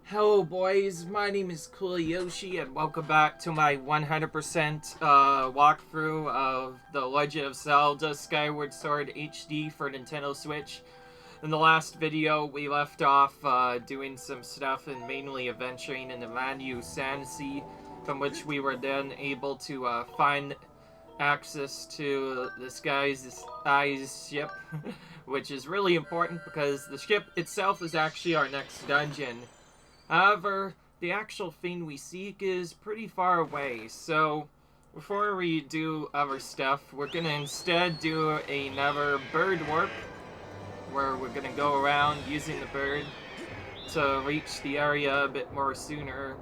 Hello boys, my name is Coolyoshi and welcome back to my 100% walkthrough of The Legend of Zelda Skyward Sword HD for Nintendo Switch. In the last video, we left off doing some stuff and mainly adventuring in the Manu Sand Sea, from which we were then able to find access to this guy's ship, which is really important because the ship itself is actually our next dungeon. However, the actual thing we seek is pretty far away, so before we do other stuff, we're gonna instead do another bird warp, where we're gonna go around using the bird to reach the area a bit more sooner.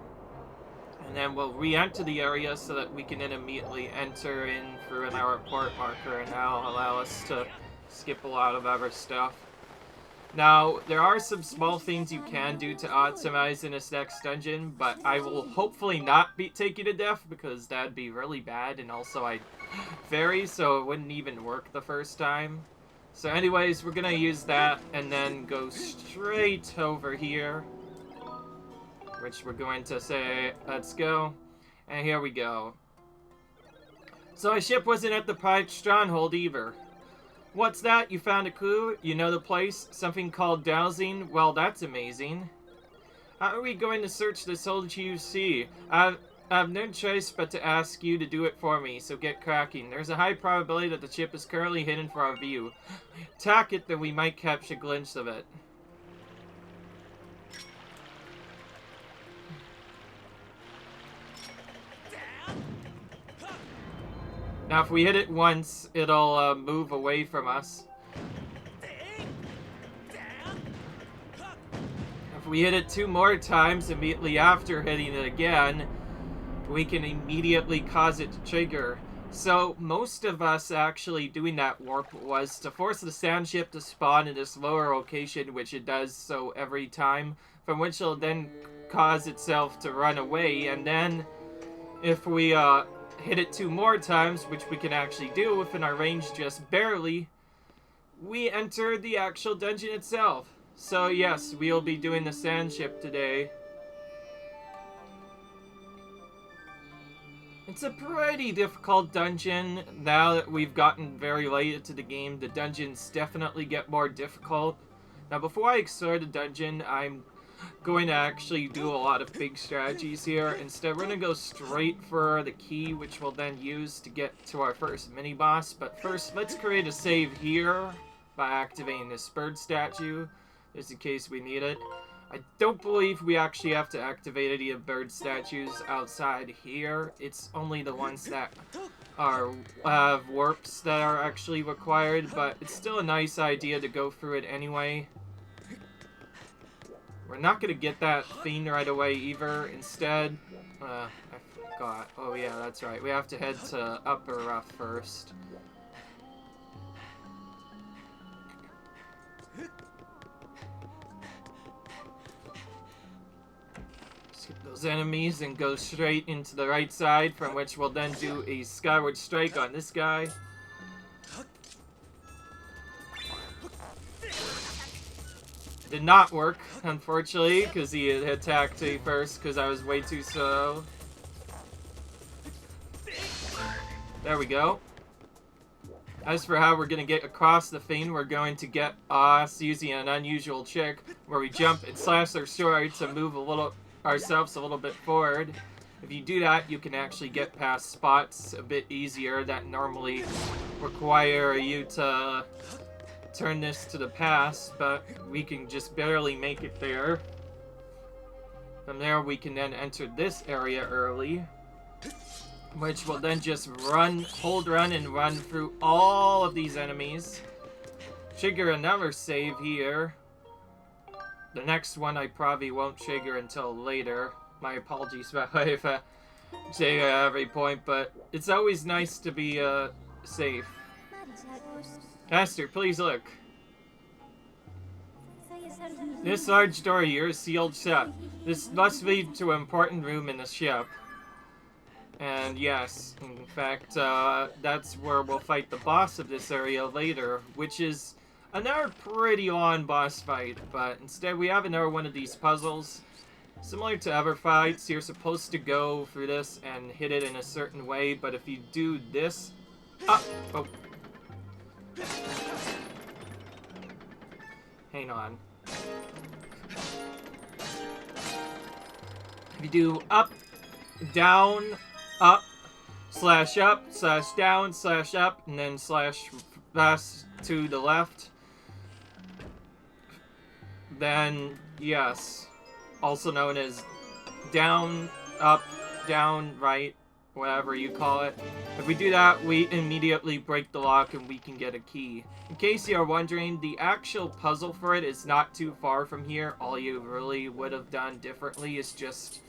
And then we'll re-enter the area so that we can then immediately enter in through an hour port marker, and that'll allow us to skip a lot of other stuff. Now, there are some small things you can do to optimize in this next dungeon, but I will hopefully not take you to death because that'd be really bad, and also I'd vary, so it wouldn't even work the first time. So anyways, we're gonna use that and then go straight over here, which we're going to say, let's go, and here we go. So my ship wasn't at the pirate stronghold either. What's that? You found a clue? You know the place? Something called dowsing? Well, that's amazing. How are we going to search this whole huge sea? I've no choice but to ask you to do it for me, so get cracking. There's a high probability that the ship is currently hidden for our view. Attack it, then we might catch a glimpse of it. Now, if we hit it once, it'll move away from us. If we hit it 2 more times immediately after hitting it again, we can immediately cause it to trigger. So, most of us actually doing that warp was to force the Sandship to spawn in this lower location, which it does so every time, from which it'll then cause itself to run away, and then if we hit it 2 more times, which we can actually do within our range just barely, we enter the actual dungeon itself. So yes, we'll be doing the Sandship today. It's a pretty difficult dungeon. Now that we've gotten very late into the game, the dungeons definitely get more difficult. Now before I explore the dungeon, I'm going to actually do a lot of big strategies here. Instead, we're going to go straight for the key, which we'll then use to get to our first mini-boss. But first, let's create a save here by activating this bird statue, just in case we need it. I don't believe we actually have to activate any of bird statues outside here. It's only the ones that are have warps that are actually required, but it's still a nice idea to go through it anyway. We're not going to get that thing right away either. Instead, I forgot. Oh yeah, that's right. We have to head to Upper Rough first. Skip those enemies and go straight into the right side, from which we'll then do a Skyward Strike on this guy. Did not work, unfortunately, because he had attacked me first because I was way too slow. There we go. As for how we're going to get across the thing, we're going to get us using an unusual trick where we jump and slash our sword to move ourselves a little bit forward. If you do that, you can actually get past spots a bit easier that normally require you to turn this to the pass, but we can just barely make it there. From there, we can then enter this area early, which will then just hold run and run through all of these enemies. Trigger another save here. The next one I probably won't trigger until later. My apologies by the way if I say at every point, but it's always nice to be safe. Master, please look. This large door here is sealed shut. This must lead to an important room in the ship. And yes, in fact, that's where we'll fight the boss of this area later, which is another pretty long boss fight. But instead, we have another one of these puzzles. Similar to other fights, you're supposed to go through this and hit it in a certain way, but if you do this... Oh. Hang on. If you do up, down, up, slash up, slash down, slash up, and then slash fast to the left, then yes. Also known as down, up, down, right, whatever you call it. If we do that, we immediately break the lock and we can get a key. In case you are wondering, the actual puzzle for it is not too far from here. All you really would have done differently is just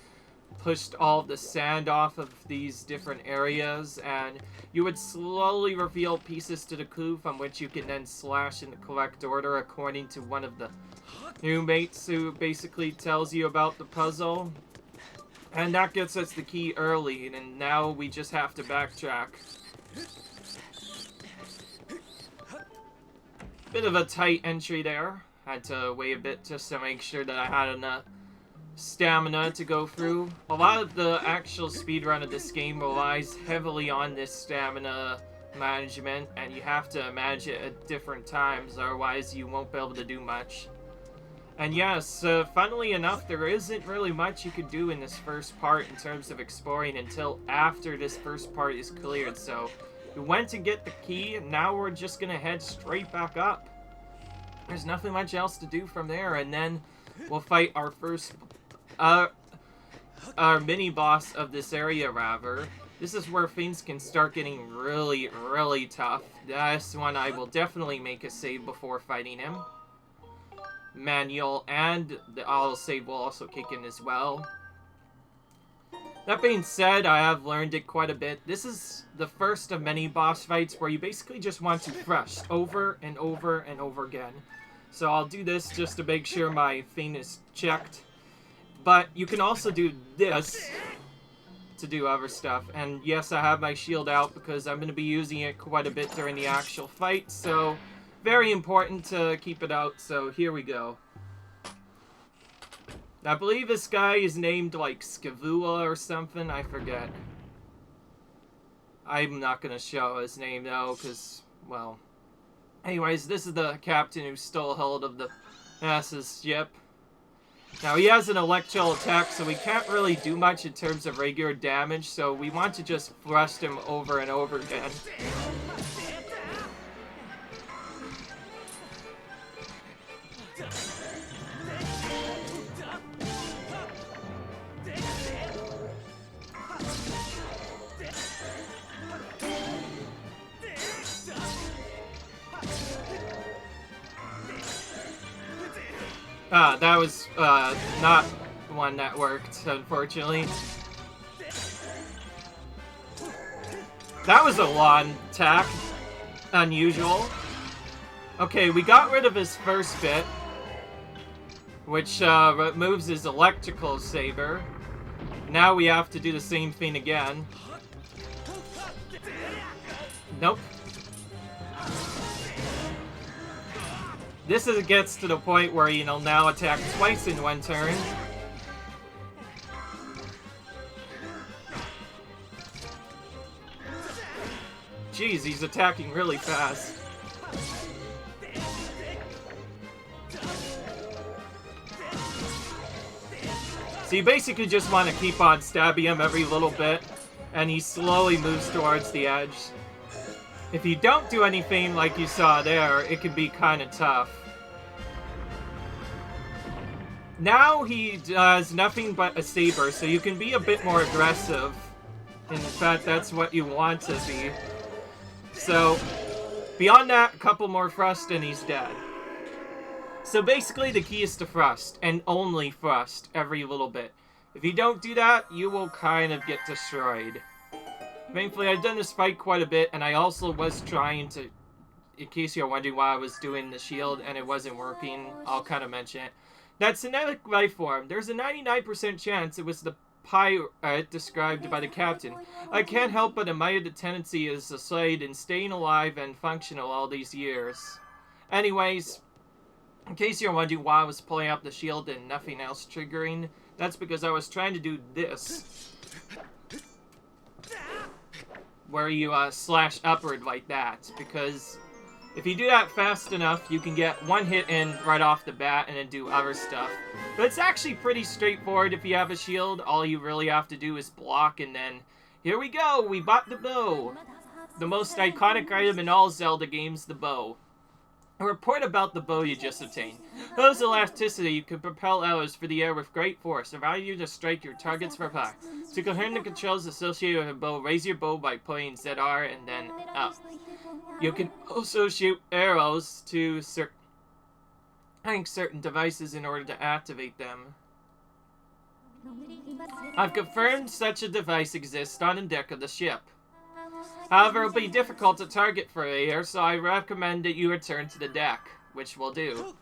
pushed all the sand off of these different areas, and you would slowly reveal pieces to the clue from which you can then slash in the correct order according to one of the new mates who basically tells you about the puzzle. And that gets us the key early, and now we just have to backtrack. Bit of a tight entry there. Had to wait a bit just to make sure that I had enough stamina to go through. A lot of the actual speedrun of this game relies heavily on this stamina management, and you have to manage it at different times, otherwise you won't be able to do much. And yes, funnily enough, there isn't really much you could do in this first part in terms of exploring until after this first part is cleared. So we went to get the key, and now we're just gonna head straight back up. There's nothing much else to do from there, and then we'll fight our first, our mini-boss of this area, rather. This is where things can start getting really, really tough. That's one I will definitely make a save before fighting him. Manual, and the auto save will also kick in as well. That being said, I have learned it quite a bit. This is the first of many boss fights where you basically just want to thrust over and over and over again. So I'll do this just to make sure my thing is checked. But you can also do this to do other stuff. And yes, I have my shield out because I'm going to be using it quite a bit during the actual fight, so very important to keep it out. So here we go. I believe this guy is named like Skavula or something, I forget. I'm not going to show his name though, because, well... Anyways, this is the captain who stole hold of the Ass's ship. Now, he has an Electro Attack, so we can't really do much in terms of regular damage, so we want to just thrust him over and over again. That was, not one that worked, unfortunately. That was a long attack. Unusual. Okay, we got rid of his first bit, which, removes his electrical saber. Now we have to do the same thing again. Nope. This gets to the point where, you know, now attack twice in one turn. Jeez, he's attacking really fast. So you basically just want to keep on stabbing him every little bit, and he slowly moves towards the edge. If you don't do anything like you saw there, it can be kind of tough. Now he does nothing but a saber, so you can be a bit more aggressive. In fact, that's what you want to be. So, beyond that, a couple more thrust and he's dead. So basically the key is to thrust, and only thrust, every little bit. If you don't do that, you will kind of get destroyed. Thankfully, I've done this fight quite a bit, and I also was trying to, in case you're wondering why I was doing the shield and it wasn't working, I'll kind of mention it. That Synthetic Life Form, there's a 99% chance it was the pirate described by the captain. I can't help but admire the tendency as a slide in staying alive and functional all these years. Anyways, In case you're wondering why I was pulling up the shield and nothing else triggering, that's because I was trying to do this. Where you slash upward like that, because if you do that fast enough, you can get one hit in right off the bat and then do other stuff. But it's actually pretty straightforward if you have a shield. All you really have to do is block, and then here we go, we bought the bow. The most iconic item in all Zelda games, the bow. A report about the bow you just obtained. Those elasticity, you can propel arrows through the air with great force, allowing you to strike your targets for fire. To coherent the controls associated with a bow, raise your bow by putting ZR and then up. You can also shoot arrows to certain devices in order to activate them. I've confirmed such a device exists on the deck of the ship. However, it will be difficult to target for air, so I recommend that you return to the deck, which we'll do.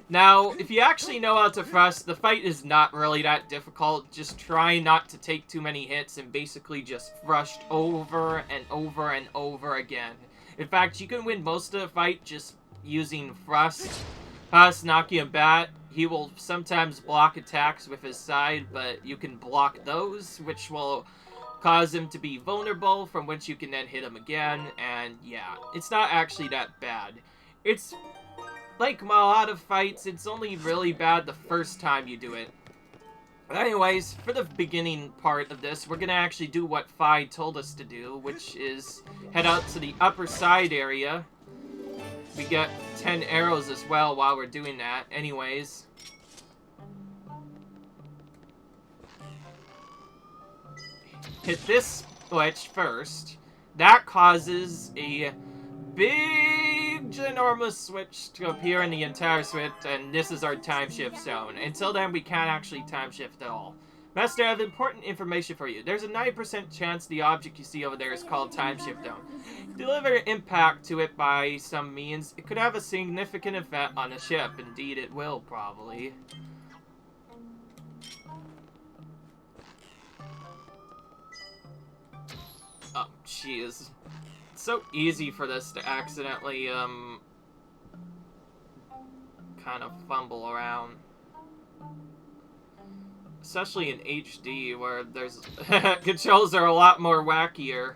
Now, if you actually know how to thrust, the fight is not really that difficult. Just try not to take too many hits and basically just thrust over and over and over again. In fact, you can win most of the fight just using thrust. Nakia Bat, he will sometimes block attacks with his side, but you can block those, which will cause him to be vulnerable, from which you can then hit him again, and yeah, it's not actually that bad. It's like a lot of fights, it's only really bad the first time you do it. But anyways, for the beginning part of this, we're gonna actually do what Fi told us to do, which is head out to the upper side area. We get 10 arrows as well while we're doing that. Anyways, hit this glitch first. That causes a big, ginormous switch to appear in the entire switch, and this is our time shift zone. Until then, we can't actually time shift at all. Master, I have important information for you. There's a 9% chance the object you see over there is called time shift zone. Deliver impact to it by some means. It could have a significant effect on the ship. Indeed, it will, probably. Oh, jeez. It's so easy for this to accidentally, kind of fumble around. Especially in HD, where there's controls are a lot more wackier.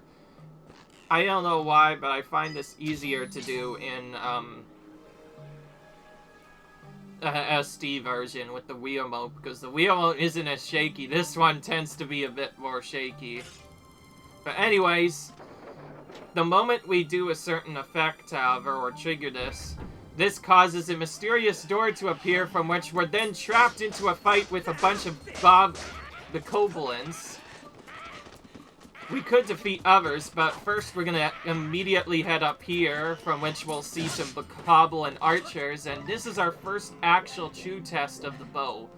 I don't know why, but I find this easier to do in, SD version with the Wiimote, because the Wiimote isn't as shaky. This one tends to be a bit more shaky. But anyways, the moment we do a certain effect, however, or trigger this, this causes a mysterious door to appear, from which we're then trapped into a fight with a bunch of the Kobolins. We could defeat others, but first we're gonna immediately head up here, from which we'll see some Bokoblin archers, and this is our first actual true test of the bow.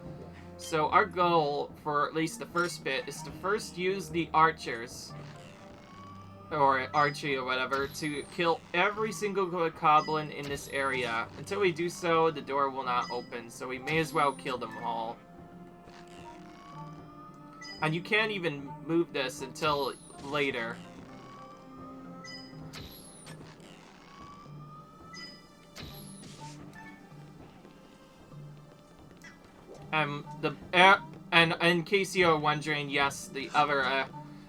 So our goal, for at least the first bit, is to first use the archers, or archery or whatever, to kill every single Bokoblin in this area. Until we do so, the door will not open, so we may as well kill them all. And you can't even move this until later. And in case you're wondering, yes, the other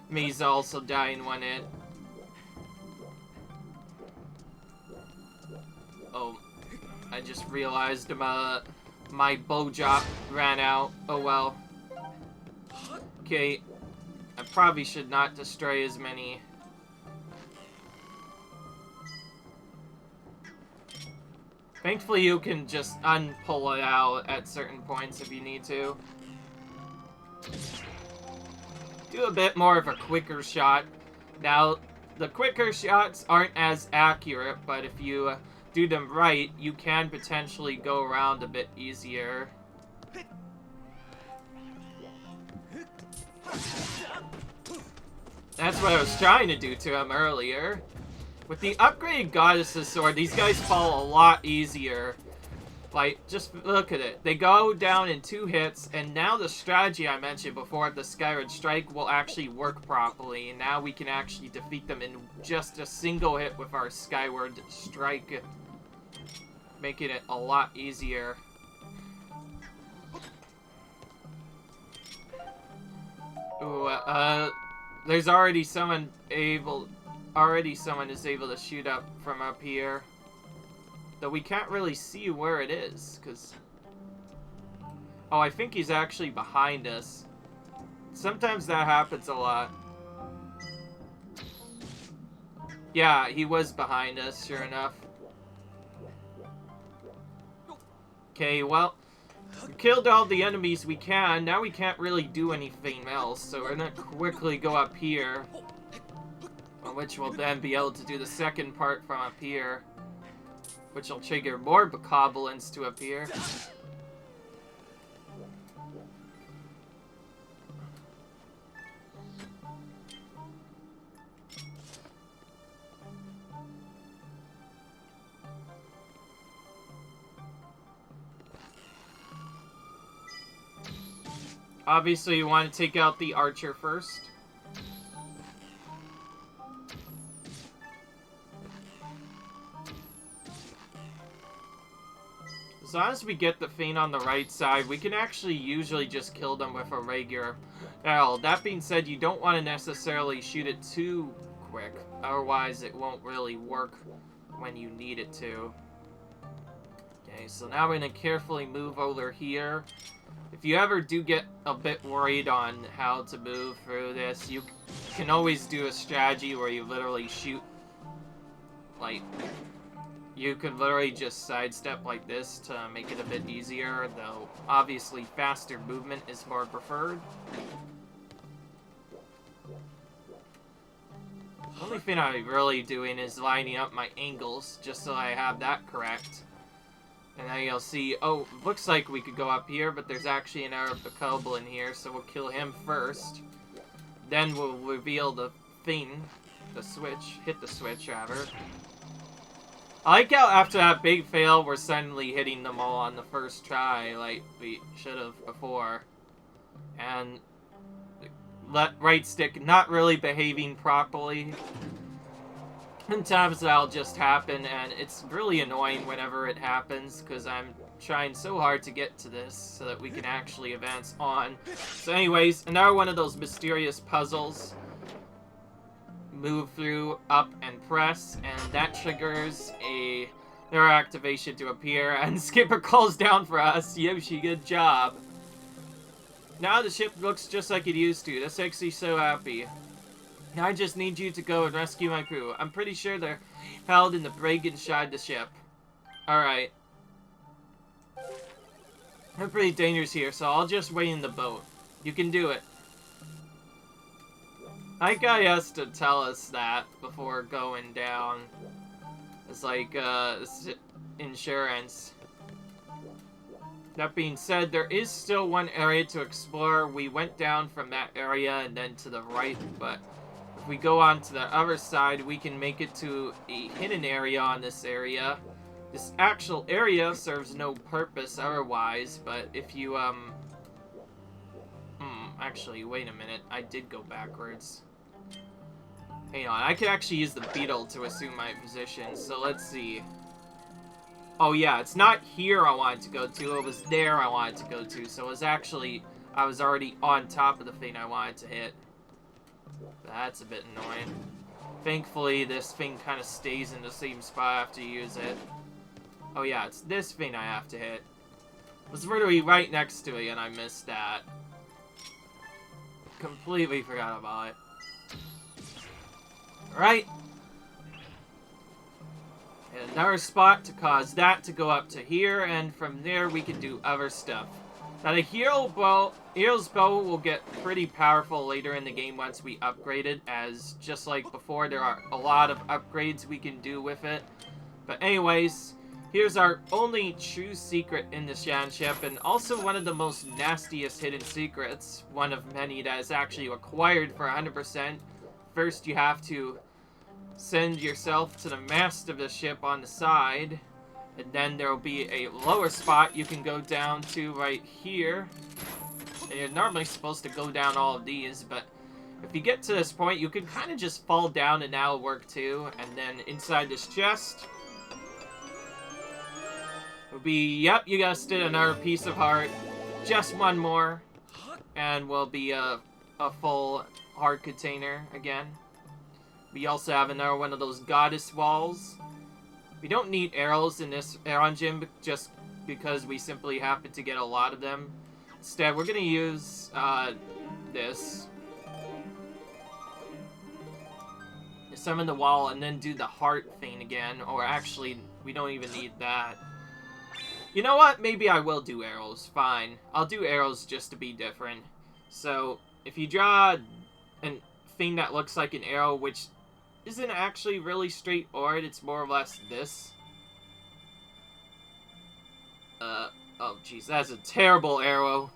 enemies also die in one hit. Oh, I just realized my bow job ran out. Oh well. Okay, I probably should not destroy as many. Thankfully, you can just unpull it out at certain points if you need to. Do a bit more of a quicker shot. Now, the quicker shots aren't as accurate, but if you do them right, you can potentially go around a bit easier. That's what I was trying to do to him earlier. With the upgraded Goddess's Sword, these guys fall a lot easier. Like, just look at it. They go down in 2 hits, and now the strategy I mentioned before, the Skyward Strike, will actually work properly. And now we can actually defeat them in just a single hit with our Skyward Strike. making it a lot easier. Ooh, there's already someone is able to shoot up from up here. Though we can't really see where it is, because... Oh, I think he's actually behind us. Sometimes that happens a lot. Yeah, he was behind us, sure enough. Okay, well, we killed all the enemies we can. Now we can't really do anything else, so we're gonna quickly go up here. On which we'll then be able to do the second part from up here. Which will trigger more bokoblins to appear. Obviously, you want to take out the archer first. As long as we get the Fiend on the right side, we can actually usually just kill them with a regular arrow. That being said, you don't want to necessarily shoot it too quick. Otherwise, it won't really work when you need it to. Okay, so now we're going to carefully move over here. If you ever do get a bit worried on how to move through this, you can always do a strategy where you literally shoot, like, you could literally just sidestep like this to make it a bit easier, though obviously faster movement is more preferred. The only thing I'm really doing is lining up my angles, just so I have that correct. And then you'll see, oh, looks like we could go up here, but there's actually an Arab bokoblin here, so we'll kill him first. Then we'll reveal the thing, the switch, hit the switch, rather. I like how after that big fail, we're suddenly hitting them all on the first try, like we should have before. And right stick not really behaving properly. Sometimes that'll just happen, and it's really annoying whenever it happens, because I'm trying so hard to get to this so that we can actually advance on. So anyways, another one of those mysterious puzzles. Move through, up, and press, and that triggers their activation to appear, and Skipper calls down for us. Yoshi, good job. Now the ship looks just like it used to. This makes me so happy. Now I just need you to go and rescue my crew. I'm pretty sure they're held in the brig inside the ship. Alright. I'm pretty dangerous here, so I'll just wait in the boat. You can do it. I think he has to tell us that before going down. It's like, insurance. That being said, there is still one area to explore. We went down from that area and then to the right, but if we go on to the other side, we can make it to a hidden area on this area. This actual area serves no purpose otherwise, but if you, actually, wait a minute. I did go backwards. Hang on, I could actually use the beetle to assume my position, so let's see. Oh yeah, it's not here I wanted to go to, it was there I wanted to go to, so it was actually, I was already on top of the thing I wanted to hit. That's a bit annoying. Thankfully, this thing kind of stays in the same spot after you use it. Oh yeah, it's this thing I have to hit. It was literally right next to it, and I missed that. Completely forgot about it. Alright. And another spot to cause that to go up to here, and from there we can do other stuff. Now the hero's bow will get pretty powerful later in the game once we upgrade it, as just like before, there are a lot of upgrades we can do with it. But anyways, here's our only true secret in the Sandship, and also one of the most nastiest hidden secrets, one of many that is actually required for 100%. First, you have to send yourself to the mast of the ship on the side, and then there will be a lower spot you can go down to right here. And you're normally supposed to go down all of these, but if you get to this point, you can kind of just fall down and that'll work too. And then inside this chest, It'll be, yep, you guessed it, another piece of heart. Just one more, and we'll be a full heart container again. We also have another one of those goddess walls. We don't need arrows in this dungeon just because we simply happen to get a lot of them. Instead, we're going to use this. Summon the wall and then do the heart thing again. Or actually, we don't even need that. You know what? Maybe I will do arrows. Fine. I'll do arrows just to be different. So, if you draw a thing that looks like an arrow, which isn't actually really straightforward, it's more or less this. Oh jeez, that's a terrible arrow.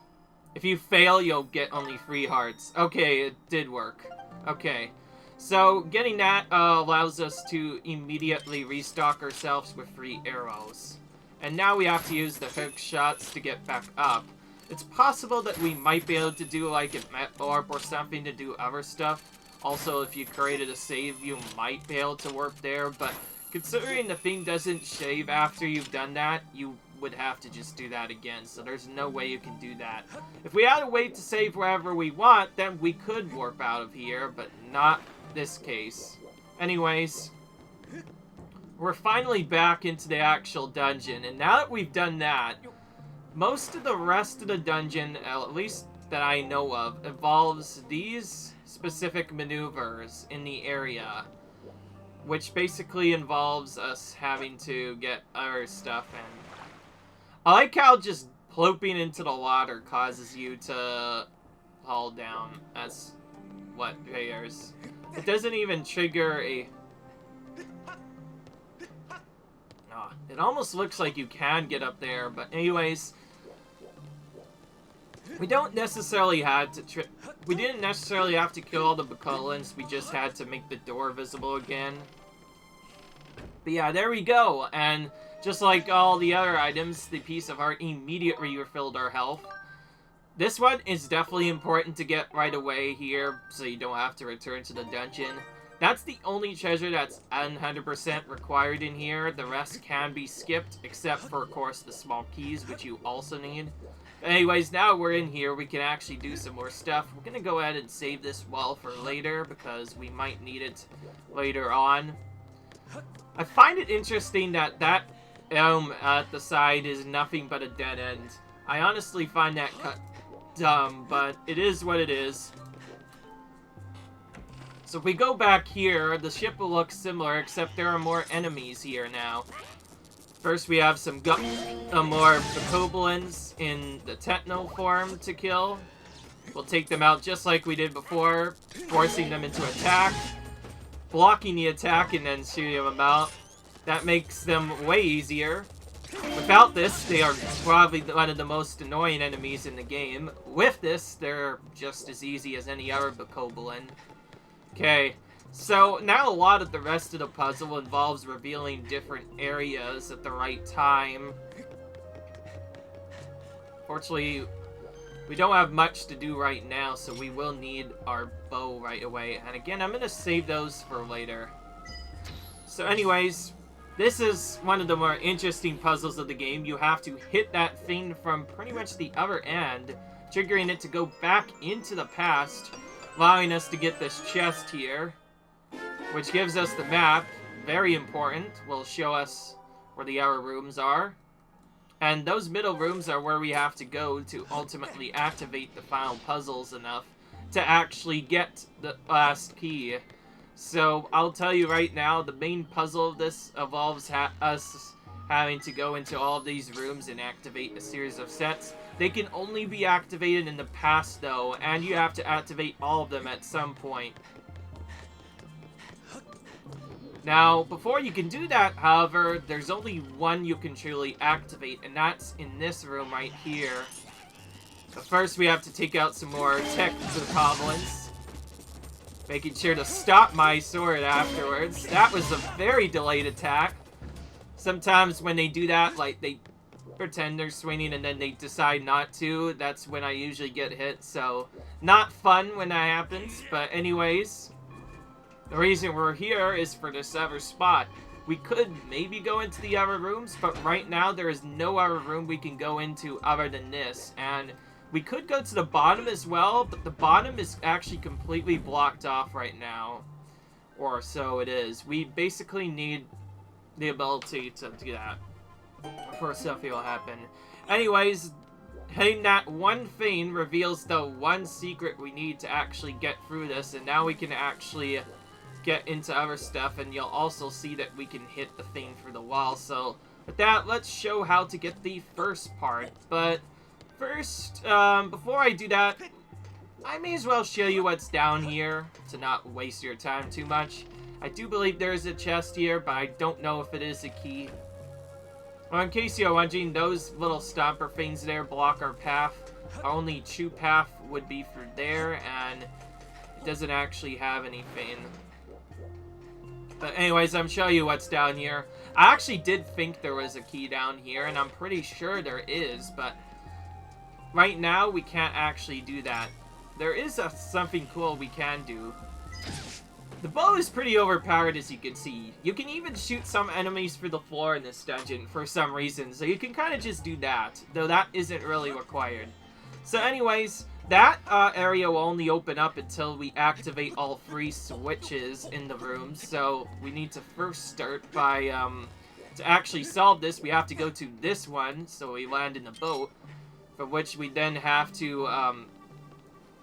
If you fail, you'll get only 3 hearts. Okay, it did work. Okay. So, getting that allows us to immediately restock ourselves with 3 arrows. And now we have to use the hook shots to get back up. It's possible that we might be able to do like a met orb or something to do other stuff. Also, if you created a save, you might be able to warp there. But considering the thing doesn't shave after you've done that, you would have to just do that again. So there's no way you can do that. If we had a way to save wherever we want, then we could warp out of here, but not this case. Anyways, we're finally back into the actual dungeon, and now that we've done that, most of the rest of the dungeon, at least that I know of, involves these specific maneuvers in the area, which basically involves us having to get our stuff in. I like how just plopping into the water causes you to fall down. That's what appears. It doesn't even trigger a... Oh, it almost looks like you can get up there, but anyways... We don't necessarily have to we didn't necessarily have to kill all the Bacolans, we just had to make the door visible again. But yeah, there we go, and just like all the other items, the piece of heart immediately refilled our health. This one is definitely important to get right away here, so you don't have to return to the dungeon. That's the only treasure that's 100% required in here. The rest can be skipped, except for, of course, the small keys, which you also need. Anyways, now we're in here, we can actually do some more stuff. We're going to go ahead and save this wall for later, because we might need it later on. I find it interesting that that elm at the side is nothing but a dead end. I honestly find that dumb, but it is what it is. So if we go back here, the ship will look similar, except there are more enemies here now. First, we have some more Bokoblins in the Techno form to kill. We'll take them out just like we did before, forcing them into attack, blocking the attack, and then shooting them out. That makes them way easier. Without this, they are probably one of the most annoying enemies in the game. With this, they're just as easy as any other Bokoblin. Okay. So, now a lot of the rest of the puzzle involves revealing different areas at the right time. Fortunately, we don't have much to do right now, so we will need our bow right away. And again, I'm going to save those for later. So anyways, this is one of the more interesting puzzles of the game. You have to hit that thing from pretty much the other end, triggering it to go back into the past, allowing us to get this chest here, which gives us the map. Very important. Will show us where the outer rooms are. And those middle rooms are where we have to go to ultimately activate the final puzzles enough to actually get the last key. So, I'll tell you right now, the main puzzle of this involves us having to go into all of these rooms and activate a series of sets. They can only be activated in the past, though, and you have to activate all of them at some point. Now, before you can do that, however, there's only one you can truly activate, and that's in this room right here. But first, we have to take out some more tech to the goblins, making sure to stop my sword afterwards. That was a very delayed attack. Sometimes when they do that, like, they pretend they're swinging and then they decide not to. That's when I usually get hit, so not fun when that happens. But anyways, the reason we're here is for this other spot. We could maybe go into the other rooms, but right now there is no other room we can go into other than this. And we could go to the bottom as well, but the bottom is actually completely blocked off right now. Or so it is. We basically need the ability to do that before stuff will happen. Anyways, hitting that one thing reveals the one secret we need to actually get through this, and now we can actually get into other stuff, and you'll also see that we can hit the thing through the wall. So with that, let's show how to get the first part. But first, before I do that, I may as well show you what's down here to not waste your time too much. I do believe there is a chest here, but I don't know if it is a key. Well, in case you're wondering, those little stomper things there block our path. Our only true path would be through there, and it doesn't actually have anything. But anyways, I'm showing you what's down here. I actually did think there was a key down here, and I'm pretty sure there is, but right now we can't actually do that. There is something cool we can do. The bow is pretty overpowered, as you can see. You can even shoot some enemies through the floor in this dungeon for some reason, so you can kind of just do that, though that isn't really required. So anyways, that area will only open up until we activate all 3 switches in the room, so we need to first start by, to actually solve this, we have to go to this one, so we land in the boat, for which we then have to,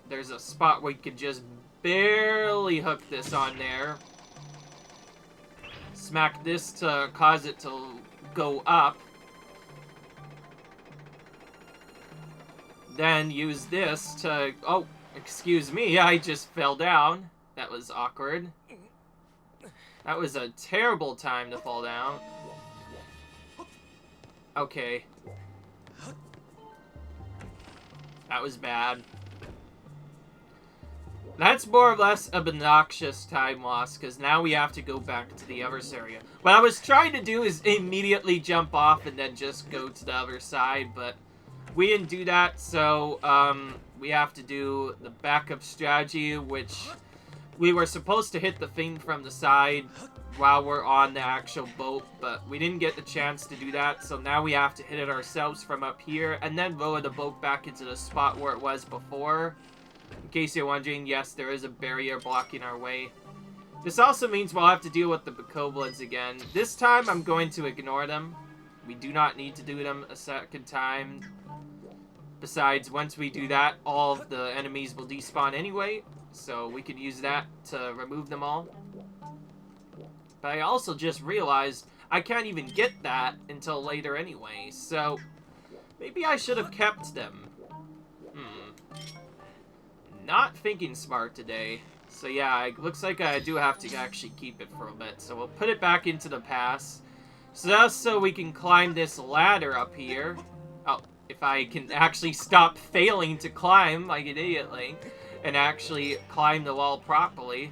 there's a spot where you can just barely hook this on there. Smack this to cause it to go up. Then use this to... Oh, excuse me, I just fell down. That was awkward. That was a terrible time to fall down. Okay. That was bad. That's more or less an obnoxious time loss, because now we have to go back to the other area. What I was trying to do is immediately jump off and then just go to the other side, but we didn't do that, so we have to do the backup strategy, which we were supposed to hit the thing from the side while we're on the actual boat, but we didn't get the chance to do that, so now we have to hit it ourselves from up here, and then lower the boat back into the spot where it was before. In case you're wondering, yes, there is a barrier blocking our way. This also means we'll have to deal with the Bokoblins again. This time, I'm going to ignore them. We do not need to do them a second time. Besides, once we do that, all of the enemies will despawn anyway, so we could use that to remove them all. But I also just realized I can't even get that until later anyway, so maybe I should have kept them. Not thinking smart today. So yeah, it looks like I do have to actually keep it for a bit. So we'll put it back into the pass. So that's so we can climb this ladder up here. Oh, if I can actually stop failing to climb like an idiot Link and actually climb the wall properly.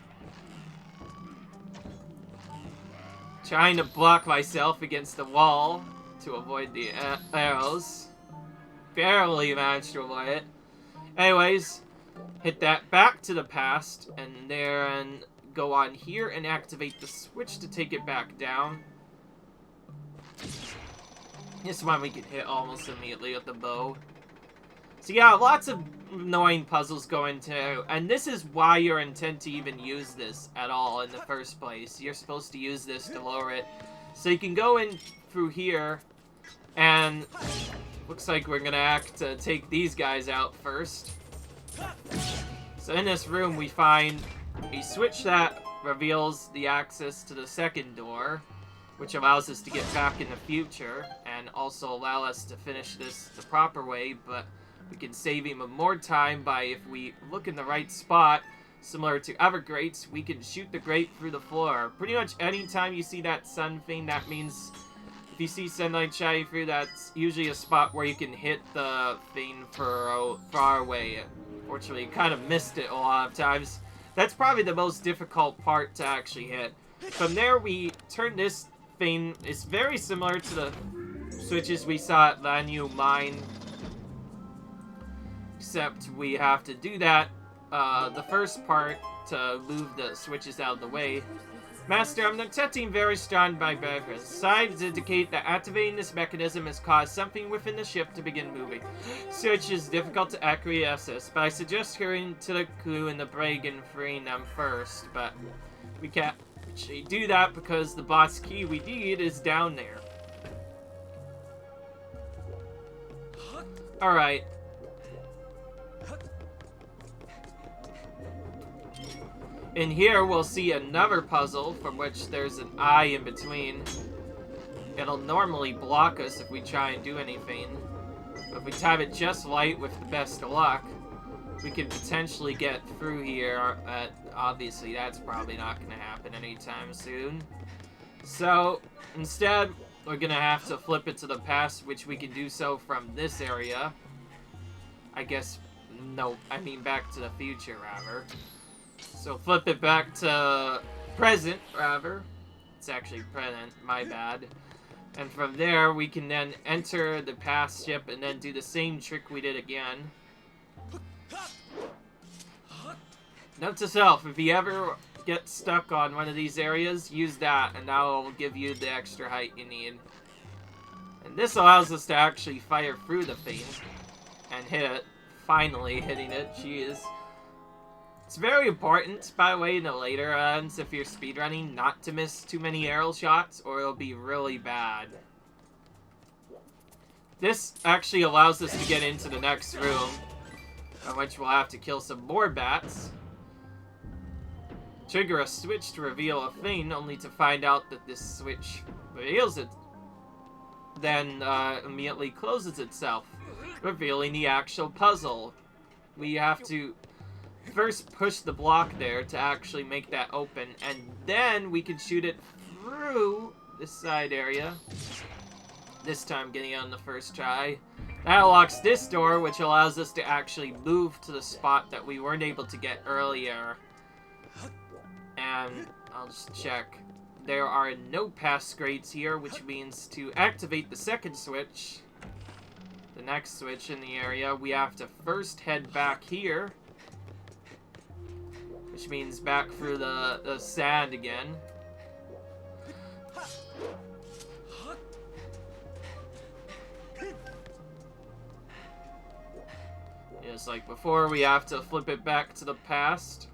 Trying to block myself against the wall to avoid the arrows. Barely managed to avoid it. Anyways, hit that back to the past, and then go on here and activate the switch to take it back down. This one we can hit almost immediately with the bow. So yeah, lots of annoying puzzles going too, and this is why you're intent to even use this at all in the first place. You're supposed to use this to lower it. So you can go in through here, and looks like we're gonna have to take these guys out first. So in this room we find a switch that reveals the access to the second door, which allows us to get back in the future and also allow us to finish this the proper way, but we can save even more time by, if we look in the right spot, similar to other grates, we can shoot the grate through the floor. Pretty much anytime you see that sun thing, that means if you see sunlight shining through, that's usually a spot where you can hit the thing far away. Fortunately, kind of missed it a lot of times. That's probably the most difficult part to actually hit. From there, we turn this thing. It's very similar to the switches we saw at Lanyu Mine, except we have to do that the first part to move the switches out of the way. Master, I'm detecting very strong vibrations. Signs indicate that activating this mechanism has caused something within the ship to begin moving. Search is difficult to accurately assess, but I suggest hurrying to the crew in the brig and freeing them first. But we can't actually do that because the boss key we need is down there. Alright. In here, we'll see another puzzle from which there's an eye in between. It'll normally block us if we try and do anything. But if we time it just right with the best of luck, we can potentially get through here. Obviously, that's probably not going to happen anytime soon. So, instead, we're going to have to flip it to the past, which we can do so from this area. I guess, no, I mean back to the future, rather. So flip it back to present, rather. It's actually present, my bad. And from there, we can then enter the past ship and then do the same trick we did again. Note to self, if you ever get stuck on one of these areas, use that, and that will give you the extra height you need. And this allows us to actually fire through the thing and hit it. Finally hitting it, jeez. It's very important, by the way, in the later runs, if you're speedrunning, not to miss too many arrow shots, or it'll be really bad. This actually allows us to get into the next room, in which we'll have to kill some more bats. Trigger a switch to reveal a thing, only to find out that this switch reveals it, then immediately closes itself, revealing the actual puzzle. We have to first push the block there to actually make that open, and then we can shoot it through this side area. This time getting on the first try. That unlocks this door, which allows us to actually move to the spot that we weren't able to get earlier. And I'll just check. There are no pass grades here, which means to activate the second switch, the next switch in the area, we have to first head back here. Which means back through the sand again. Just like before, we have to flip it back to the past.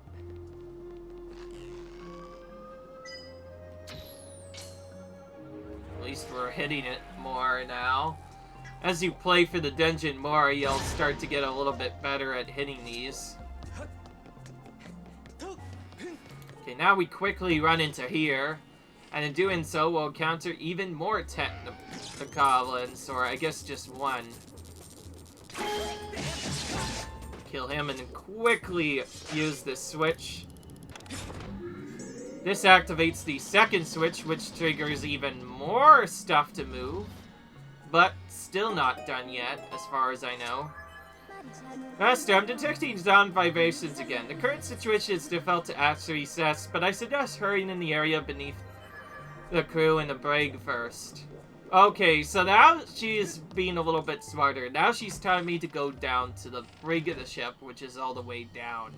At least we're hitting it more now. As you play for the dungeon more, you'll start to get a little bit better at hitting these. Okay, now we quickly run into here, and in doing so, we'll encounter even more goblins, or I guess just one. Kill him and quickly use this switch. This activates the second switch, which triggers even more stuff to move, but still not done yet, as far as I know. Master, I'm detecting sound vibrations again. The current situation is difficult to actually assess, but I suggest hurrying in the area beneath the crew and the brig first. Okay, so now she's being a little bit smarter. Now she's telling me to go down to the brig of the ship, which is all the way down.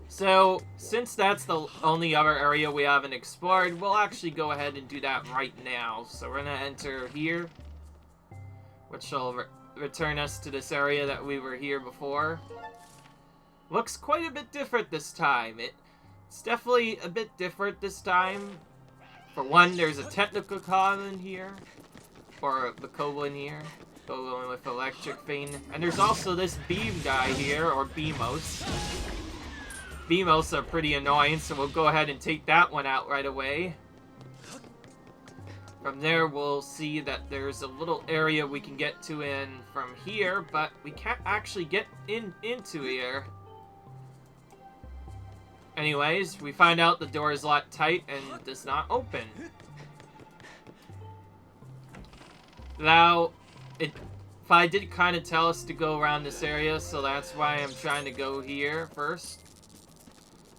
So, since that's the only other area we haven't explored, we'll actually go ahead and do that right now. So we're gonna enter here, which will return us to this area that we were here before. Looks quite a bit different this time. It's definitely a bit different this time. For one, there's a technical column here, or the Koblin here, Koblin with electric thing, and there's also this beam guy here, or Beamos. Beamos are pretty annoying, so we'll go ahead and take that one out right away. From there, we'll see that there's a little area we can get to in from here, but we can't actually get into here. Anyways, we find out the door is locked tight and does not open. Now, Fi did kind of tell us to go around this area, so that's why I'm trying to go here first.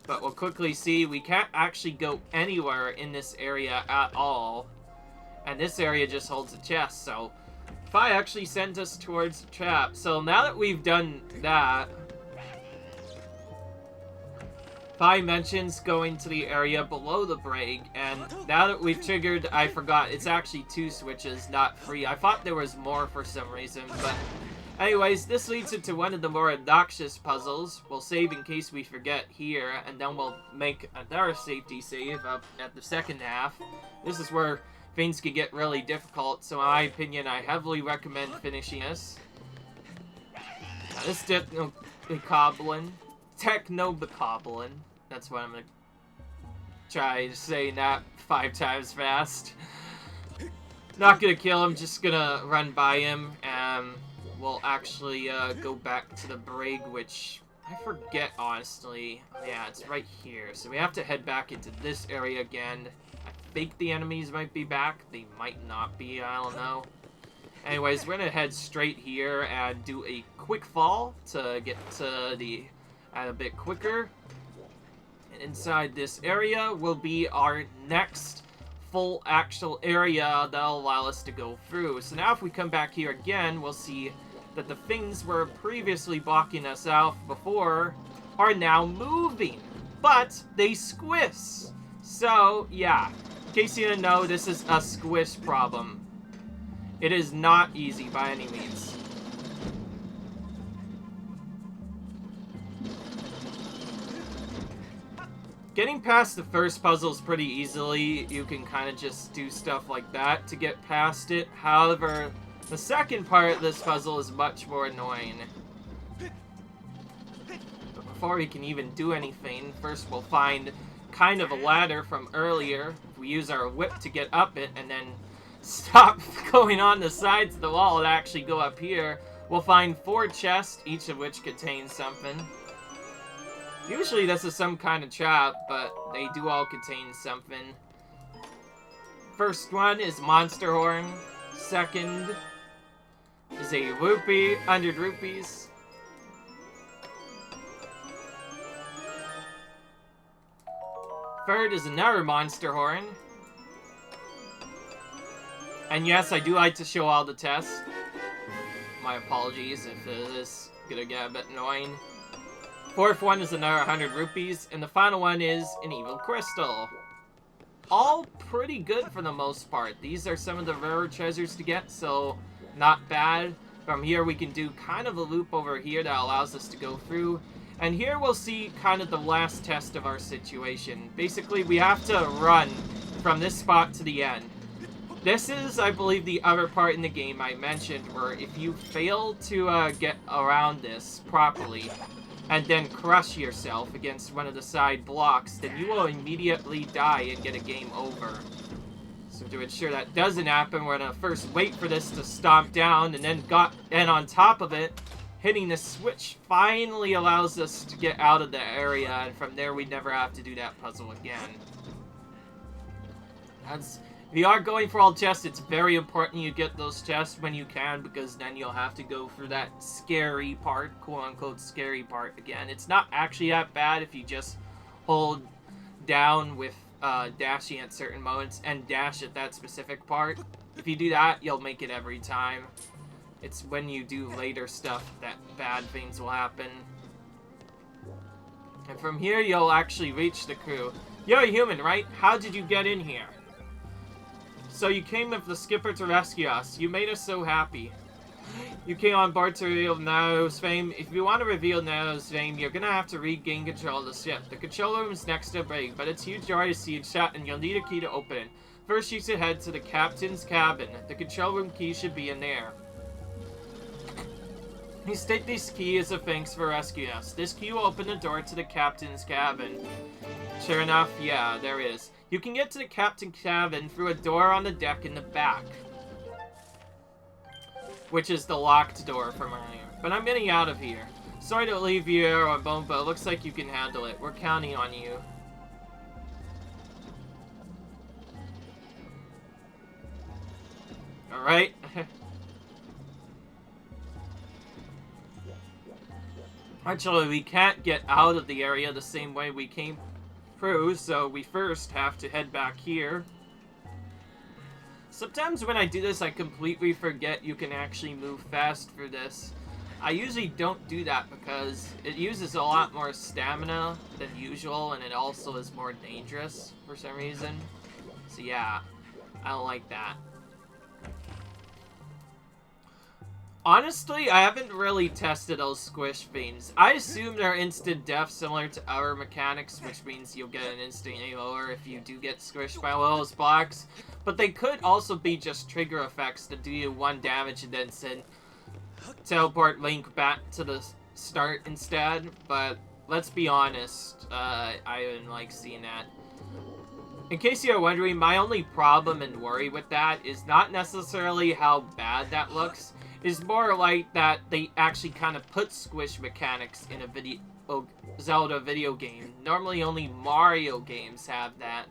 But we'll quickly see we can't actually go anywhere in this area at all. And this area just holds a chest, so Fi actually sent us towards the trap. So now that we've done that, Fi mentions going to the area below the brig, and now that we've triggered, I forgot, it's actually 2 switches, not 3. I thought there was more for some reason, but anyways, this leads into one of the more obnoxious puzzles. We'll save in case we forget here, and then we'll make another safety save up at the second half. This is where things can get really difficult, so in my opinion, I heavily recommend finishing this. Now, this Technobokoblin. That's what I'm gonna try to say, not 5 times fast. Not gonna kill him, just gonna run by him, and we'll actually go back to the brig, which I forget, honestly. Yeah, it's right here. So we have to head back into this area again. I think the enemies might be back. They might not be, I don't know. Anyways, we're gonna head straight here and do a quick fall to get to the a bit quicker. And inside this area will be our next full actual area that'll allow us to go through. So now if we come back here again, we'll see that the things were previously blocking us out before are now moving, but they squish. So yeah, in case you didn't know, this is a squish problem. It is not easy by any means. Getting past the first puzzles pretty easily. You can kind of just do stuff like that to get past it. However, the second part of this puzzle is much more annoying. But before we can even do anything, first we'll find kind of a ladder from earlier. We use our whip to get up it and then stop going on the sides of the wall and actually go up here. We'll find 4 chests, each of which contains something. Usually this is some kind of trap, but they do all contain something. First one is Monster Horn. Second is a rupee, 100 rupees. Third is another Monster Horn. And yes, I do like to show all the tests. My apologies if it is gonna get a bit annoying. Fourth one is another 100 rupees, and the final one is an evil crystal. All pretty good for the most part. These are some of the rarer treasures to get, so not bad. From here we can do kind of a loop over here that allows us to go through. And here we'll see kind of the last test of our situation. Basically, we have to run from this spot to the end. This is, I believe, the other part in the game I mentioned, where if you fail to get around this properly, and then crush yourself against one of the side blocks, then you will immediately die and get a game over. So to ensure that doesn't happen, we're gonna first wait for this to stomp down, and then on top of it, hitting the switch finally allows us to get out of the area, and from there we never have to do that puzzle again. If you are going for all chests, it's very important you get those chests when you can, because then you'll have to go through that scary part, quote-unquote scary part again. It's not actually that bad if you just hold down with dashing at certain moments and dash at that specific part. If you do that, you'll make it every time. It's when you do later stuff that bad things will happen. And from here, you'll actually reach the crew. You're a human, right? How did you get in here? So you came with the skipper to rescue us. You made us so happy. You came on board to reveal Naruto's fame. If you want to reveal Naruto's fame, you're gonna have to regain control of the ship. The control room is next to the brig, but it's huge door to see it shut, and you'll need a key to open it. First, you should head to the captain's cabin. The control room key should be in there. You state this key as a thanks for rescuing us. This key will open the door to the captain's cabin. Sure enough, yeah, there is. You can get to the captain's cabin through a door on the deck in the back, which is the locked door from earlier. But I'm getting out of here. Sorry to leave you here on bone, but it looks like you can handle it. We're counting on you. Alright. Actually, we can't get out of the area the same way we came through, so we first have to head back here. Sometimes when I do this, I completely forget you can actually move fast for this. I usually don't do that because it uses a lot more stamina than usual, and it also is more dangerous for some reason. So yeah, I don't like that. Honestly, I haven't really tested those squish fiends. I assume they're instant death similar to our mechanics, which means you'll get an instant AOR if you do get squished by one of those blocks. But they could also be just trigger effects that do you 1 damage and then teleport Link back to the start instead. But let's be honest, I didn't like seeing that. In case you're wondering, my only problem and worry with that is not necessarily how bad that looks. It's more like that they actually kind of put squish mechanics in a Zelda video game. Normally only Mario games have that,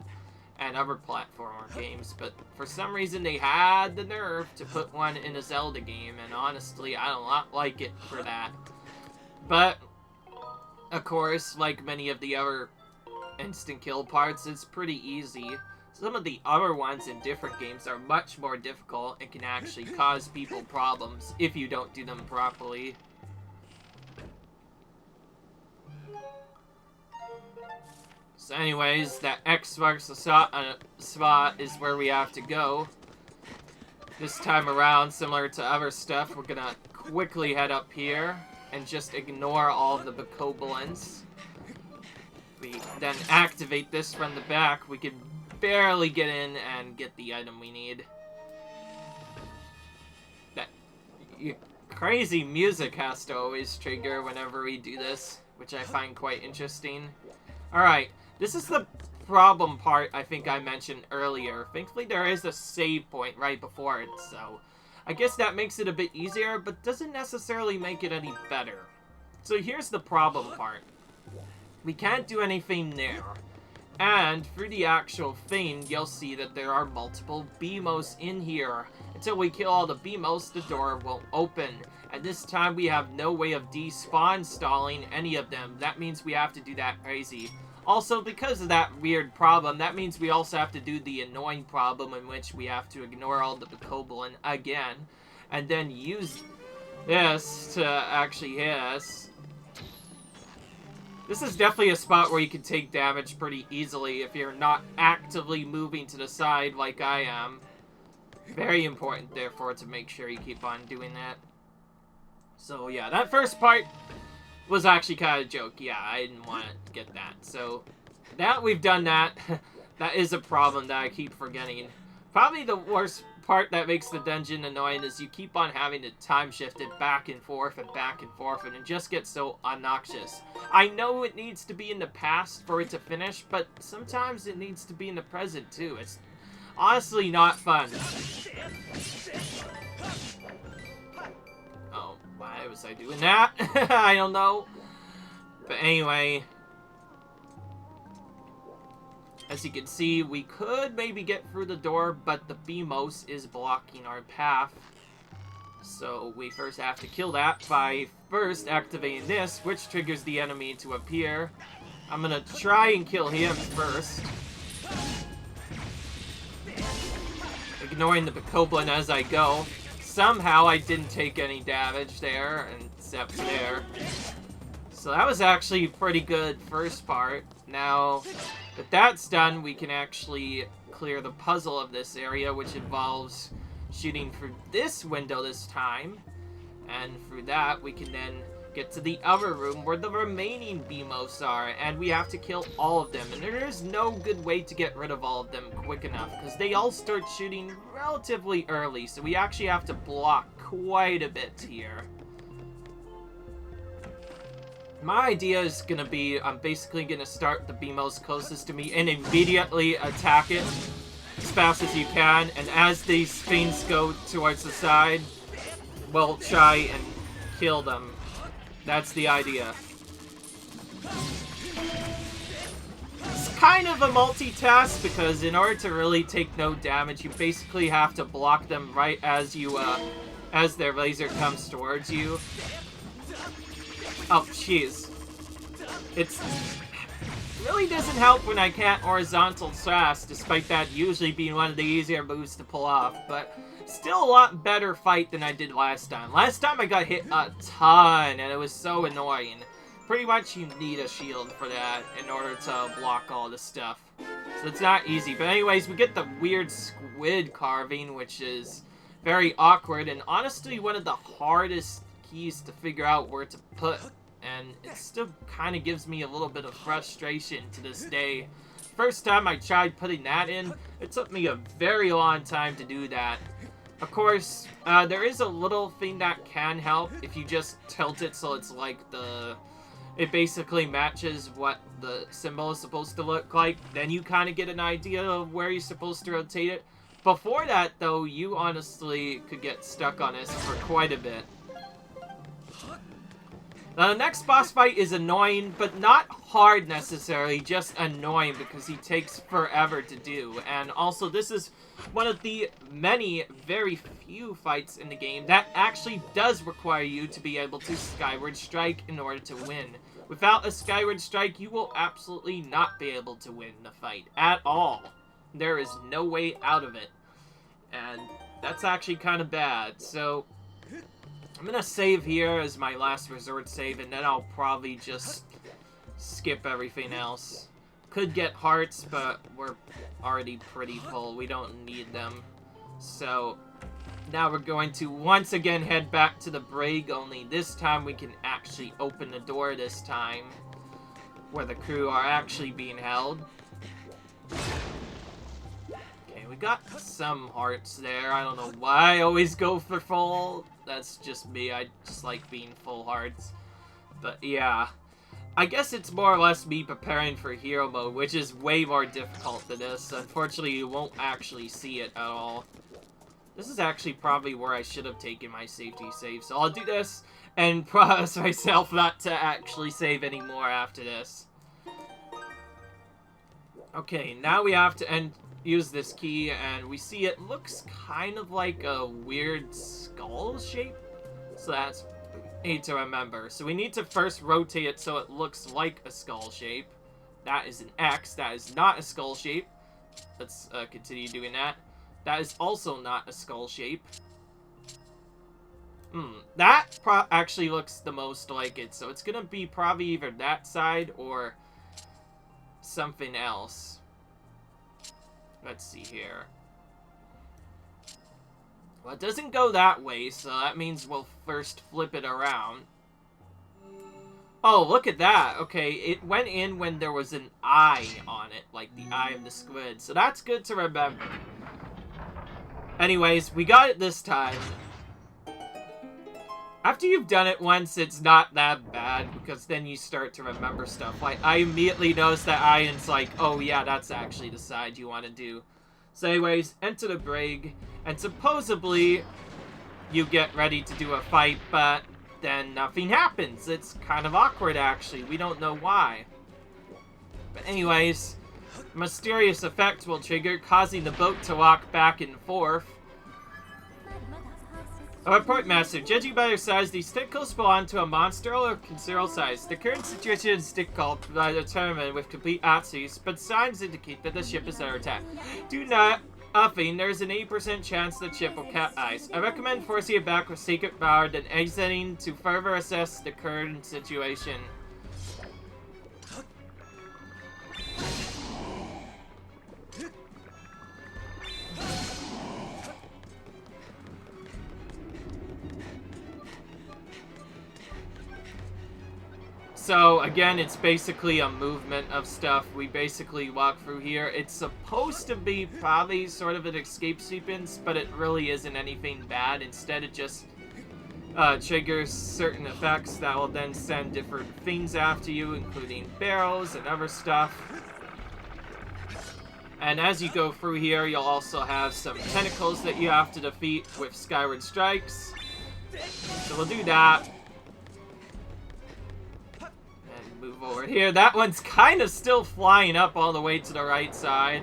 and other platformer games, but for some reason they had the nerve to put one in a Zelda game, and honestly, I do not like it for that. But, of course, like many of the other instant kill parts, it's pretty easy. Some of the other ones in different games are much more difficult and can actually cause people problems if you don't do them properly. So anyways, that X marks the spot is where we have to go. This time around, similar to other stuff, we're gonna quickly head up here and just ignore all of the bokoblins. We then activate this from the back, we can barely get in and get the item we need. That crazy music has to always trigger whenever we do this, which I find quite interesting. Alright, this is the problem part I think I mentioned earlier. Thankfully there is a save point right before it, so I guess that makes it a bit easier, but doesn't necessarily make it any better. So here's the problem part. We can't do anything there. And through the actual thing, you'll see that there are multiple BMOs in here. Until we kill all the BMOs, the door won't open. And this time we have no way of despawn stalling any of them. That means we have to do that crazy. Also, because of that weird problem, that means we also have to do the annoying problem in which we have to ignore all the bokoblin again. And then use this to actually hit us. This is definitely a spot where you can take damage pretty easily if you're not actively moving to the side like I am. Very important, therefore, to make sure you keep on doing that. So, yeah, that first part was actually kind of a joke. Yeah, I didn't want to get that. So, now that we've done that, that is a problem that I keep forgetting. Probably the worst part that makes the dungeon annoying is you keep on having to time shift it back and forth, and it just gets so obnoxious. I know it needs to be in the past for it to finish, but sometimes it needs to be in the present too. It's honestly not fun. Oh, why was I doing that? I don't know. But anyway, as you can see, we could maybe get through the door, but the BMOS is blocking our path. So we first have to kill that by first activating this, which triggers the enemy to appear. I'm gonna try and kill him first, ignoring the bokoblin as I go. Somehow I didn't take any damage there, except there. So that was actually a pretty good first part. Now that that's done, we can actually clear the puzzle of this area, which involves shooting through this window this time. And through that, we can then get to the other room where the remaining BMOs are, and we have to kill all of them. And there is no good way to get rid of all of them quick enough, because they all start shooting relatively early, so we actually have to block quite a bit here. My idea is gonna be, I'm basically gonna start the BMOs closest to me and immediately attack it as fast as you can, and as these things go towards the side, we'll try and kill them. That's the idea. It's kind of a multitask, because in order to really take no damage, you basically have to block them right as you, as their laser comes towards you. Oh, jeez. It's Really doesn't help when I can't horizontal slash, despite that usually being one of the easier moves to pull off, but still a lot better fight than I did last time. Last time I got hit a ton, and it was so annoying. Pretty much you need a shield for that in order to block all this stuff. So it's not easy. But anyways, we get the weird squid carving, which is very awkward, and honestly one of the hardest keys to figure out where to put. And it still kind of gives me a little bit of frustration to this day. First time I tried putting that in, it took me a very long time to do that. Of course, there is a little thing that can help if you just tilt it so it's like it basically matches what the symbol is supposed to look like. Then you kind of get an idea of where you're supposed to rotate it. Before that, though, you honestly could get stuck on this for quite a bit. Now, the next boss fight is annoying, but not hard necessarily, just annoying because he takes forever to do. And also, this is one of the many, very few fights in the game that actually does require you to be able to Skyward Strike in order to win. Without a Skyward Strike, you will absolutely not be able to win the fight at all. There is no way out of it. And that's actually kind of bad, so I'm gonna save here as my last resort save, and then I'll probably just skip everything else. Could get hearts, but we're already pretty full. We don't need them. So now we're going to once again head back to the brig, only this time we can actually open the door this time, where the crew are actually being held. Okay, we got some hearts there. I don't know why I always go for full. That's just me. I just like being full hearts. But yeah, I guess it's more or less me preparing for hero mode, which is way more difficult than this. Unfortunately, you won't actually see it at all. This is actually probably where I should have taken my safety save. So I'll do this and promise myself not to actually save anymore after this. Okay, now we have to use this key, and we see it looks kind of like a weird skull shape. So that's need to remember. So we need to first rotate it so it looks like a skull shape. That is an X. That is not a skull shape. Let's continue doing that. That is also not a skull shape. That actually looks the most like it. So it's gonna be probably either that side or something else. Let's see here. Well, it doesn't go that way, so that means we'll first flip it around. Oh, look at that. Okay, it went in when there was an eye on it, like the eye of the squid. So that's good to remember. Anyways, we got it this time. After you've done it once, it's not that bad, because then you start to remember stuff. Like, I immediately noticed that eye, and it's like, oh yeah, that's actually the side you want to do. So anyways, enter the brig, and supposedly you get ready to do a fight, but then nothing happens. It's kind of awkward, actually. We don't know why. But anyways, a mysterious effect will trigger, causing the boat to rock back and forth. A report, Master. Judging by their size, these tentacles belong to a monster or considerable size. The current situation is difficult to determine with complete accuracy, but signs indicate that the ship is under attack. Do not upping. There is an 80% chance the ship will capsize. I recommend forcing it back with Sacred Power, then exiting to further assess the current situation. So, again, it's basically a movement of stuff. We basically walk through here. It's supposed to be probably sort of an escape sequence, but it really isn't anything bad. Instead, it just triggers certain effects that will then send different things after you, including barrels and other stuff. And as you go through here, you'll also have some tentacles that you have to defeat with Skyward Strikes. So we'll do that. Move over here. That one's kind of still flying up all the way to the right side.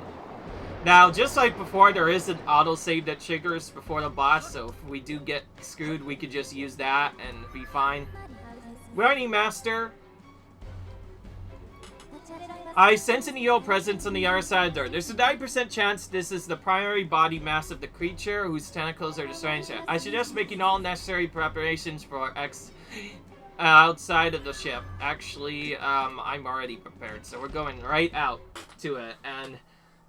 Now, just like before, there is an autosave that triggers before the boss, so if we do get screwed, we could just use that and be fine. Warning, Master. I sense an EO presence on the other side of the door. There's a 9% chance this is the primary body mass of the creature whose tentacles are destroying ship. I suggest making all necessary preparations for X outside of the ship. Actually, I'm already prepared, so we're going right out to it. And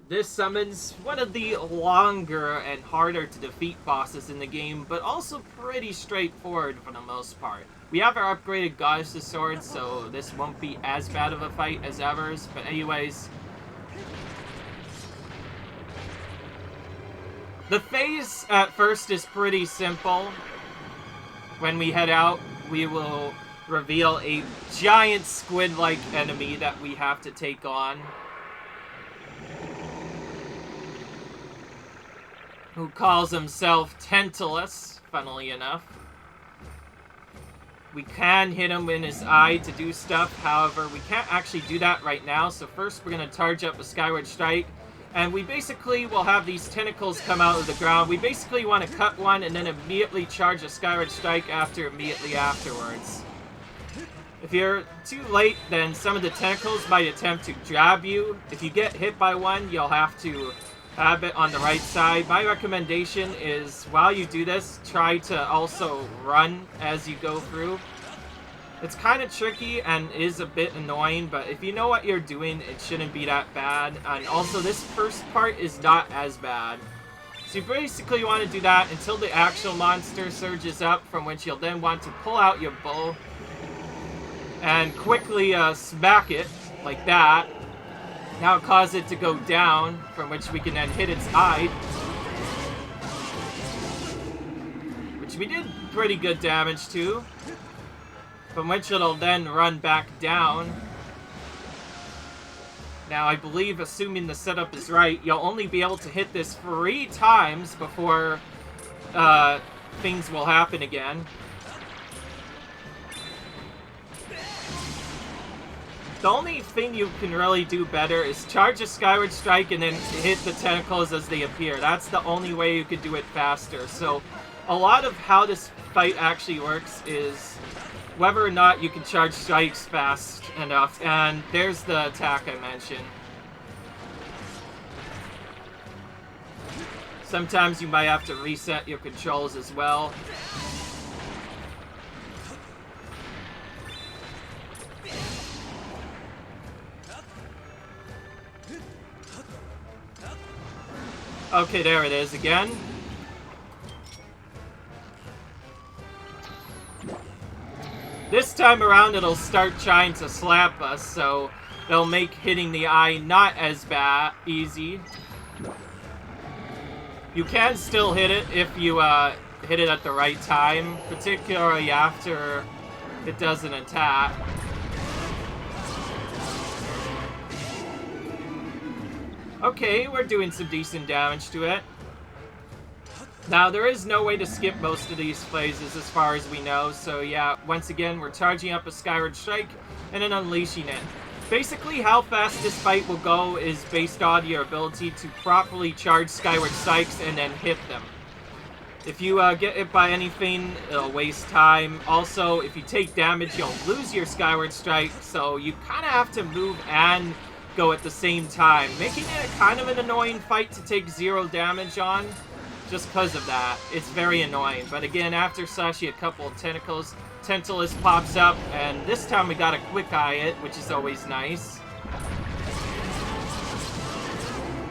this summons one of the longer and harder to defeat bosses in the game, but also pretty straightforward for the most part. We have our upgraded Goddess's Sword, so this won't be as bad of a fight as others. But anyways, the phase at first is pretty simple. When we head out, we will reveal a giant squid-like enemy that we have to take on, who calls himself Tentalus, funnily enough. We can hit him in his eye to do stuff, however, we can't actually do that right now, so first we're going to charge up a Skyward Strike, and we basically will have these tentacles come out of the ground. We basically want to cut one and then immediately charge a Skyward Strike immediately afterwards. If you're too late, then some of the tentacles might attempt to grab you. If you get hit by one, you'll have to have it on the right side. My recommendation is, while you do this, try to also run as you go through. It's kind of tricky and is a bit annoying, but if you know what you're doing, it shouldn't be that bad. And also, this first part is not as bad. So you basically want to do that until the actual monster surges up, from which you'll then want to pull out your bow and quickly smack it like that. Now cause it to go down, from which we can then hit its eye. Which we did pretty good damage to. From which it'll then run back down. Now I believe, assuming the setup is right, you'll only be able to hit this 3 times before things will happen again. The only thing you can really do better is charge a Skyward Strike and then hit the tentacles as they appear. That's the only way you could do it faster. So a lot of how this fight actually works is whether or not you can charge strikes fast enough. And there's the attack I mentioned. Sometimes you might have to reset your controls as well. Okay, there it is again. This time around, it'll start trying to slap us, so it'll make hitting the eye not as easy. You can still hit it if you hit it at the right time, particularly after it does an attack. Okay, we're doing some decent damage to it. Now, there is no way to skip most of these phases as far as we know, so yeah, once again, we're charging up a Skyward Strike and then unleashing it. Basically, how fast this fight will go is based on your ability to properly charge Skyward Strikes and then hit them. If you get hit by anything, it'll waste time. Also, if you take damage, you'll lose your Skyward Strike, so you kind of have to move and go at the same time, making it kind of an annoying fight to take 0 damage on, just because of that. It's very annoying. But again, after Sashi, a couple of tentacles, Tentalus pops up, and this time we got a quick eye it, which is always nice.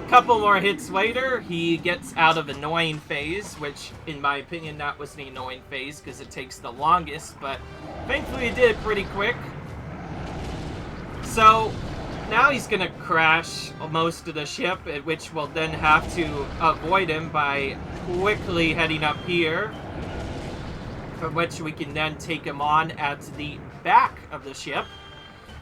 Couple more hits later, he gets out of annoying phase, which, in my opinion, that was the annoying phase, because it takes the longest, but thankfully he did it pretty quick. So now he's gonna crash most of the ship, which we'll then have to avoid him by quickly heading up here, from which we can then take him on at the back of the ship.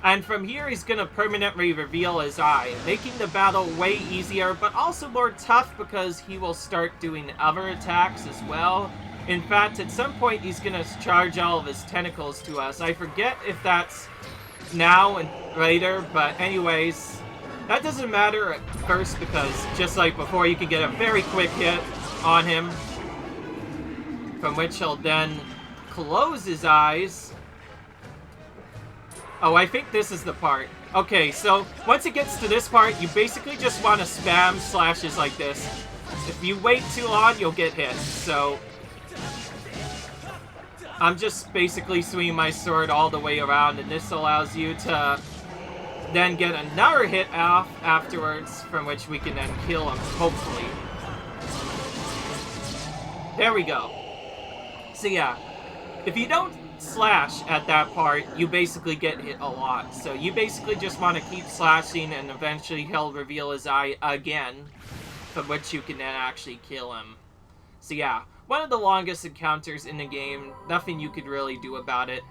And from here, he's gonna permanently reveal his eye, making the battle way easier, but also more tough because he will start doing other attacks as well. In fact, at some point, he's gonna charge all of his tentacles to us. I forget if that's now and later, but anyways, that doesn't matter at first because just like before, you can get a very quick hit on him, from which he'll then close his eyes. Oh, I think this is the part. Okay, so once it gets to this part, you basically just want to spam slashes like this. If you wait too long, you'll get hit. So I'm just basically swinging my sword all the way around, and this allows you to then get another hit off afterwards, from which we can then kill him, hopefully. There we go. So yeah, if you don't slash at that part, you basically get hit a lot. So you basically just want to keep slashing, and eventually he'll reveal his eye again, from which you can then actually kill him. So yeah, one of the longest encounters in the game, nothing you could really do about it.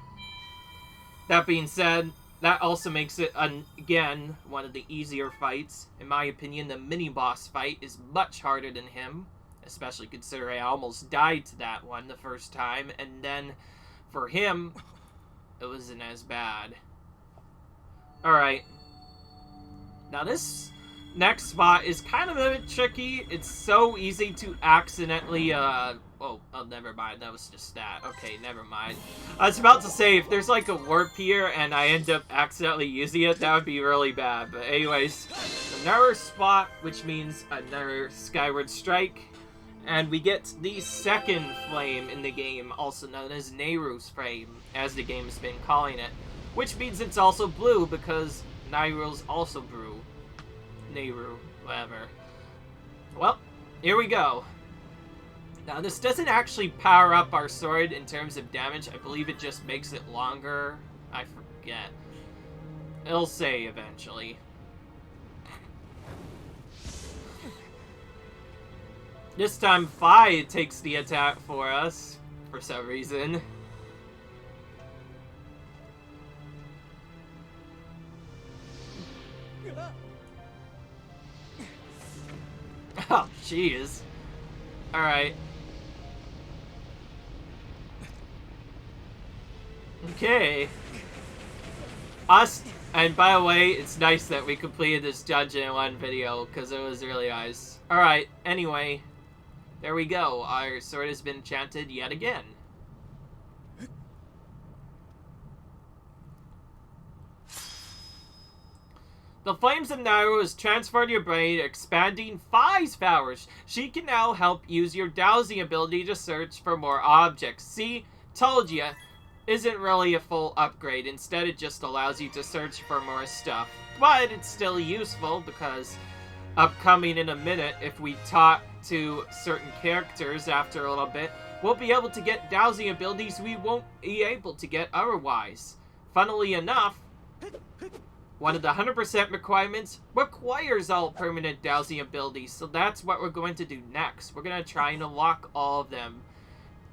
That being said, that also makes it, again, one of the easier fights. In my opinion, the mini-boss fight is much harder than him, especially considering I almost died to that one the first time, and then for him, it wasn't as bad. Alright. Now this next spot is kind of a bit tricky. It's so easy to accidentally, oh, never mind. That was just that. Okay, never mind. I was about to say, if there's like a warp here and I end up accidentally using it, that would be really bad. But anyways, another spot, which means another Skyward Strike. And we get the second flame in the game, also known as Nehru's Flame, as the game has been calling it. Which means it's also blue, because Nehru's also blue. Nehru, whatever. Well, here we go. Now, this doesn't actually power up our sword in terms of damage. I believe it just makes it longer. I forget. It'll say eventually. This time, Fi takes the attack for us, for some reason. Oh, jeez. Alright. Okay. And by the way, it's nice that we completed this dungeon in one video, because it was really nice. Alright, anyway. There we go. Our sword has been enchanted yet again. The Flames of Nehru has transferred your brain, expanding Fi's powers. She can now help use your dowsing ability to search for more objects. See? Told ya. Isn't really a full upgrade. Instead, it just allows you to search for more stuff. But it's still useful because upcoming in a minute, if we talk to certain characters after a little bit, we'll be able to get dowsing abilities we won't be able to get otherwise. Funnily enough, one of the 100% requirements requires all permanent dowsing abilities, so that's what we're going to do next. We're going to try and unlock all of them.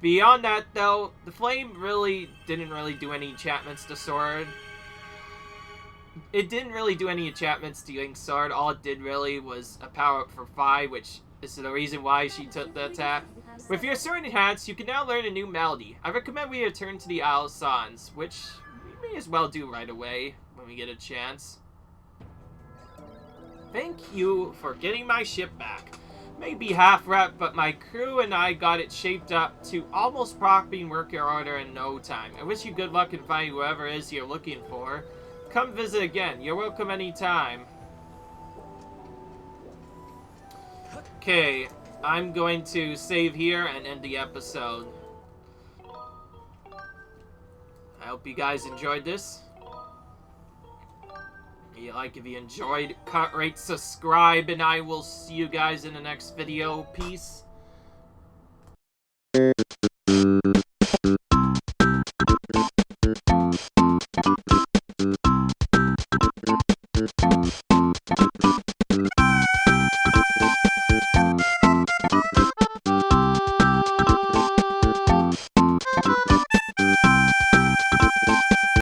Beyond that, though, the Flame didn't really do any enchantments to Sword. It didn't really do any enchantments to Link's Sword. All it did really was a power-up for Fi, which is the reason why she took the attack. With your sword enhanced, you can now learn a new melody. I recommend we return to the Isle of Sans, which we may as well do right away when we get a chance. Thank you for getting my ship back. Maybe half wrecked, but my crew and I got it shaped up to almost proper working order in no time. I wish you good luck in finding whoever it is you're looking for. Come visit again. You're welcome anytime. Okay, I'm going to save here and end the episode. I hope you guys enjoyed this. If you enjoyed, cut, rate, subscribe, and I will see you guys in the next video. Peace.